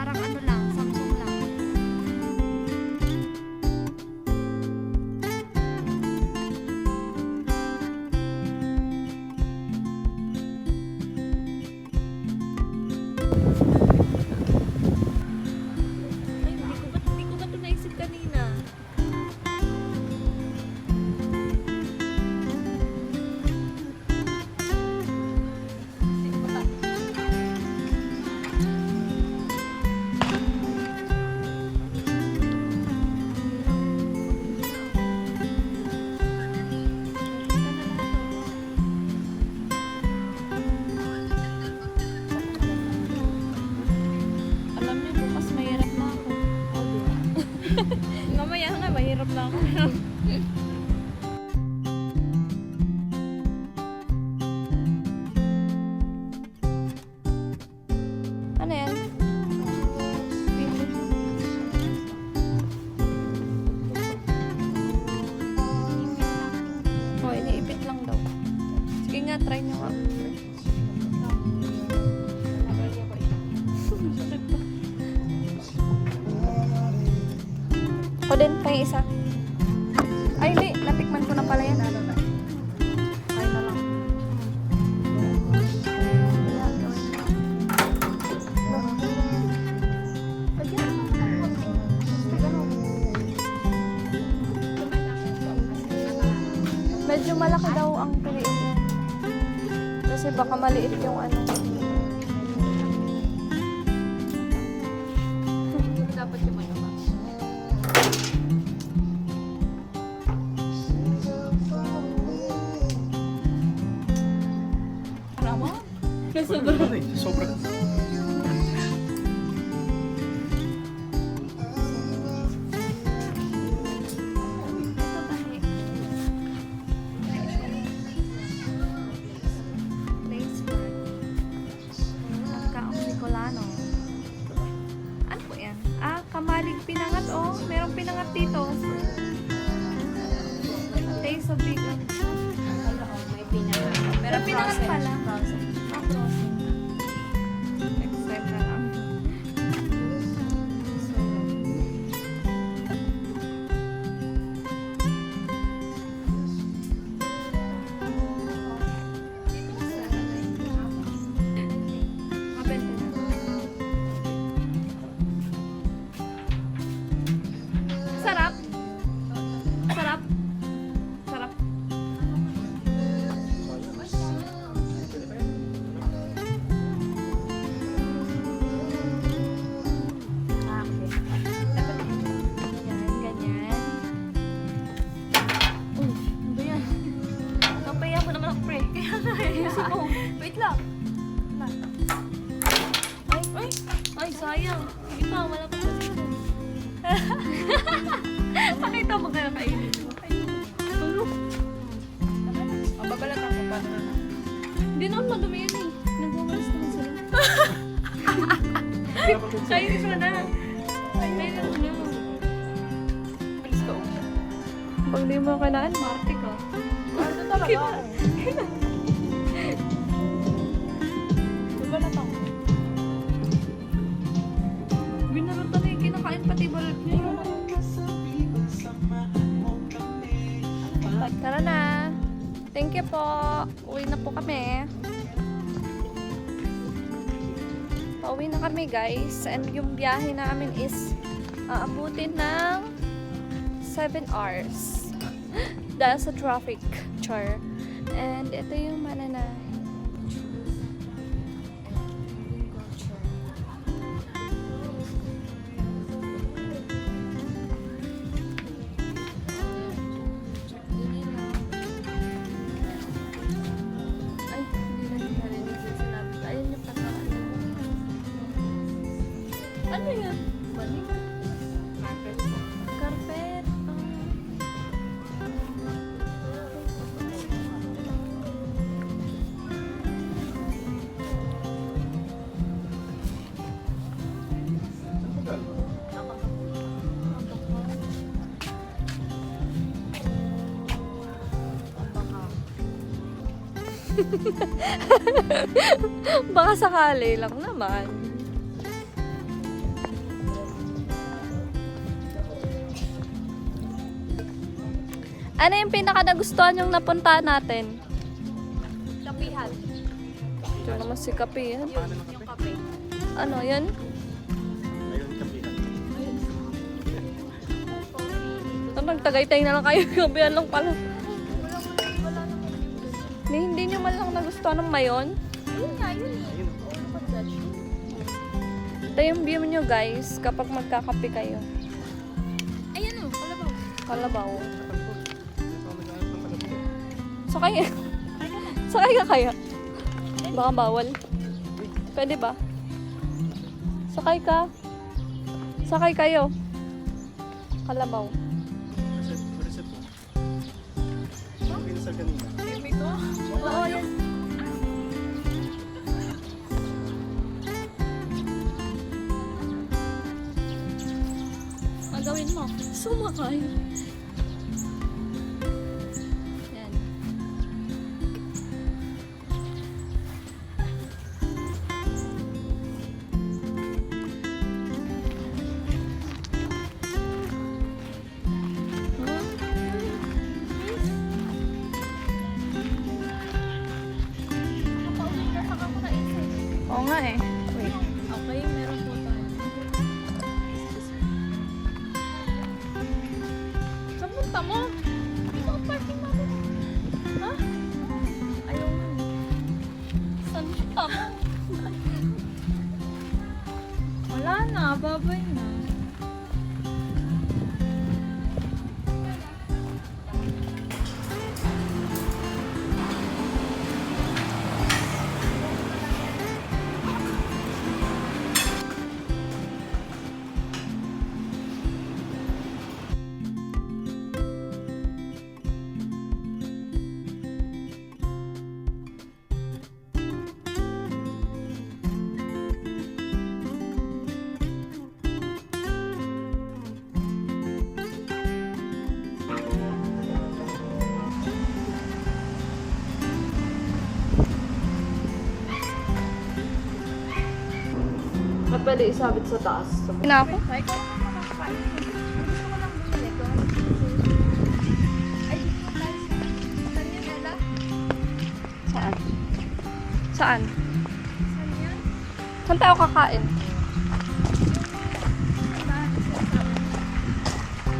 Parang ano lang, Samsung lang. Ay, hindi ko ba ito naisip kanina? Alam niyo, bukas mahirap na ako. Mamaya nga, mahirap na ako. Ano yan? Oh, iniipit lang daw. Sige nga, try nyo nga. Ako din, pa isa. Ay, hindi. Natikman ko na pala yan. Try na lang. Medyo malaki daw ang piliin. Kasi baka maliit yung ano. Dapat yung ano ba? Rama? Sobra. Sobra. Ano po yan? Ah, kamalig pinangat oh. Merong pinangat dito. Taste of vegan. May pinangat. Pero pinangat pala. Ah, frozen. Except na lang. Mabenta na. Sarap. Sarap. Sarap. Ah, okay. Yan, ganyan. Uy, ano ba yan? Kapaya mo naman ako, pre. Kaya nga, ayusin mo. Wait lang. Ay, ay, sayang. Hindi pa, wala pa kasi ito. Pakita mo kaya kainin. Tulog. Ang babalat ako pa na. Hindi naman madumi yan eh. Nagwawalis naman sila. Kainin mo na. Kainin mo na. Bilis ka. Pag di mo kailangan, Marte ka. Ano talaga? Babalat ako. Binarutan na yung kinakain pati balat niya. Tara na. Thank you po. Uwi na po kami. Pauwi na kami guys. And yung biyahe namin is aabutin ng 7 hours. Dahil sa traffic. Char. And ito yung mananahe. Ay, hindi na narinig yung sinabi. Ayun yung pagkakaan. Ano yan? Balik? Carpet. Carpet. Baka sakali lang naman. Ano yung pinaka nagustuhan yung napuntahan natin? Kapihan. Ito naman si Kapihan. Yung kape. Ano yan? Ayun, kapihan. Nagtagaytay na lang kayo. Kapihan lang pala. Wala naman. Hindi nyo man lang nagustuhan ng mayon. Yun nga, yun eh. Ayun. All pag-Dutch. Ito yung view nyo guys kapag magkakape kayo. Ayan o, kalabaw. Kalabaw. Sakay. Sakay ka kaya? Baka bawal. Pwede ba? Sakay ka. Sakay kayo. Kalabaw. Reset mo. Pinasal kanina. Baby ko. Oo, yan. Magawin mo. Sumakay. Yan. Oo nga eh. Wait. Okay, meron po tayo. Saan punta mo? Dito ang parking natin. Ha? Ayaw nga. Saan siya tama? Wala na, babay na. At pwede isabit sa taas. Sabi na ako. Ay, ikaw naman makakain. Gusto ko lang bumili ito. Ay, dito tayo sa... Saan yan, Ella? Saan? Saan? Saan yan? Saan tayo kakain?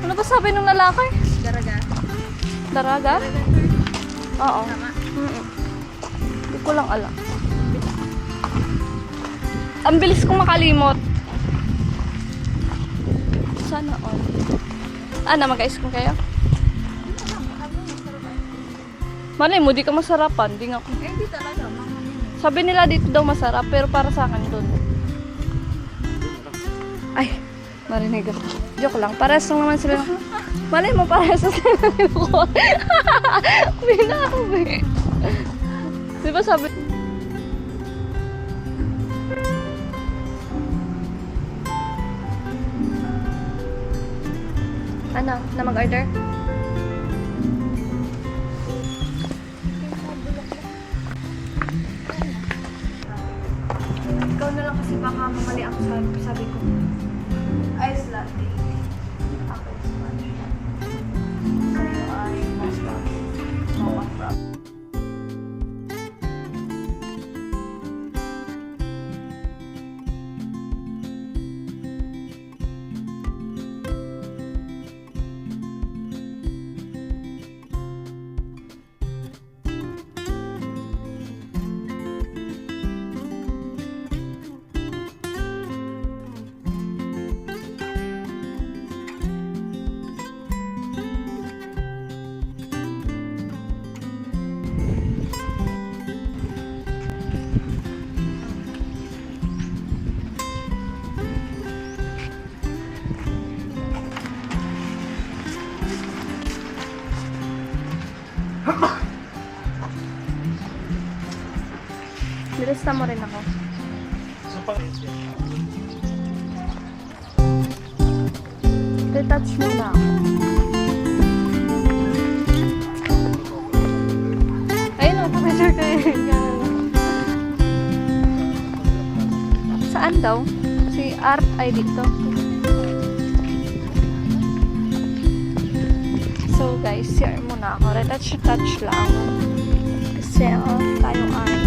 Ano ba sabi ng lalaki? Garaga. Daraga? Oo. Tama. Hindi ko lang alam. Ang bilis kong makalimot. Sana all. Na mag-ice cream kayo? Malay mo, di ka masarapan. Di nga ako. Eh, di talaga. Mga Sabi nila dito daw masarap, pero para sa akin doon. Ay, marinig ako. Joke lang. Parehas lang naman sila. Malay mo, parehas lang sila. Binabi. Di ba sabi... Ano? Na mag-order? Ikaw na lang kasi baka mamali ako sabi ko. Ice latte. Ako sponge. Sa'yo ay mocha. Mocha frap. Nilista mo rin ako. So, pang... Retouch mo na ako. Ayun o, picture ko yun. Saan daw? Si Art ay dito. So So guys, share muna ako. Retouch-touch lang. Kasi tayo ay